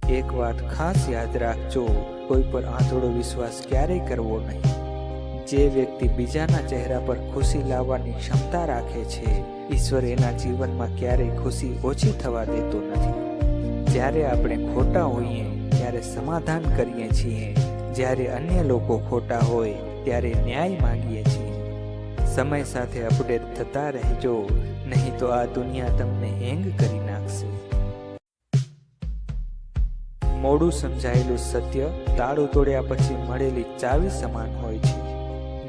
એક વાત ખાસ યાદ રાખજો, કોઈ પર આંધળો વિશ્વાસ ક્યારેય કરવો નહીં. જે વ્યક્તિ બીજાના ચહેરા પર ખુશી લાવવાની ક્ષમતા રાખે છે, ઈશ્વર એના જીવનમાં ક્યારેય ખુશી ઓછી થવા દેતો નથી. જ્યારે આપણે ખોટા હોઈએ ત્યારે સમાધાન કરીએ છીએ, જ્યારે અન્ય લોકો ખોટા હોય ત્યારે ન્યાય માંગીએ છીએ. સમય સાથે અપડેટ થતા રહેજો, નહીં તો આ દુનિયા તમને હેંગ કરી નાખશે. મોડું સમજાયેલું સત્ય તાળું તોડ્યા પછી મળેલી ચાવી સમાન હોય છે.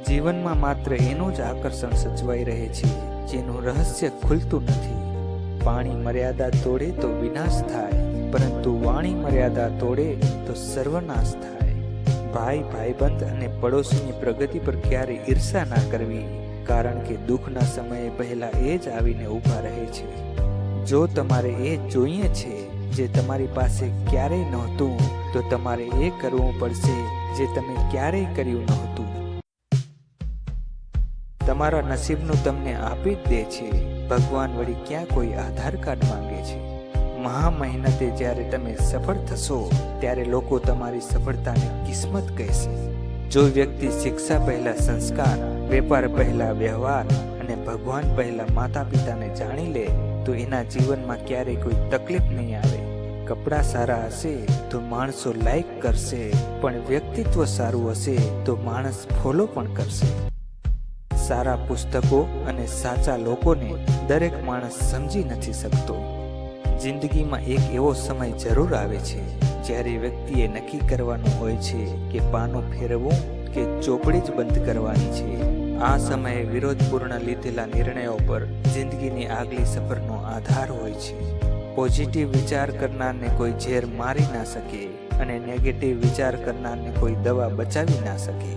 જીવનમાં માત્ર એનું જ આકર્ષણ સચવાઈ રહે છે જેનું રહસ્ય ખુલતું નથી. પાણી મર્યાદા તોડે તો વિનાશ થાય, પરંતુ વાણી મર્યાદા તોડે તો સર્વનાશ થાય. ભાઈ ભાઈબંધ અને પડોશીની પ્રગતિ પર ક્યારે ઈર્ષા ના કરવી, કારણ કે દુઃખના સમયે પહેલા એ જ આવીને ઊભા રહે છે. જો તમારે એ જોઈએ છે જે તમારી પાસે ક્યારેય નહોતું, તો તમારે એ કરવું પડશે જે તમે ક્યારેય કર્યું નહોતું. તમારા નસીબનું તમને આપી જ દે છે. ભગવાન વળી ક્યાં કોઈ આધાર કાર્ડ માંગે છે? મહા મહેનતે જ્યારે તમે સફળ થશો ત્યારે લોકો તમારી સફળતાને કિસ્મત કહેશે. જો વ્યક્તિ શિક્ષા પહેલા સંસ્કાર, વેપાર પહેલા વ્યવહાર અને ભગવાન પહેલા માતા પિતાને જાણી લે તો એના જીવનમાં ક્યારેય કોઈ તકલીફ નહીં આવે. કપડાં સારા હશે તો માણસો લાઈક કરશે, પણ વ્યક્તિત્વ સારું હશે તો માણસ ફોલો પણ કરશે. સારા પુસ્તકો અને સાચા લોકોને દરેક માણસ સમજી નથી શકતો. જિંદગીમાં એક એવો સમય જરૂર આવે છે જ્યારે વ્યક્તિએ નક્કી કરવાનું હોય છે કે પાનું ફેરવવું કે ચોપડી જ બંધ કરવાની છે. આ સમયે વિરોધપૂર્ણ લીધેલા નિર્ણયો પર જિંદગીની આગલી સફરનો આધાર હોય છે. પોઝિટિવ વિચાર કરનારને કોઈ ઝેર મારી ના શકે અને નેગેટિવ વિચાર કરનારને કોઈ દવા બચાવી ના શકે.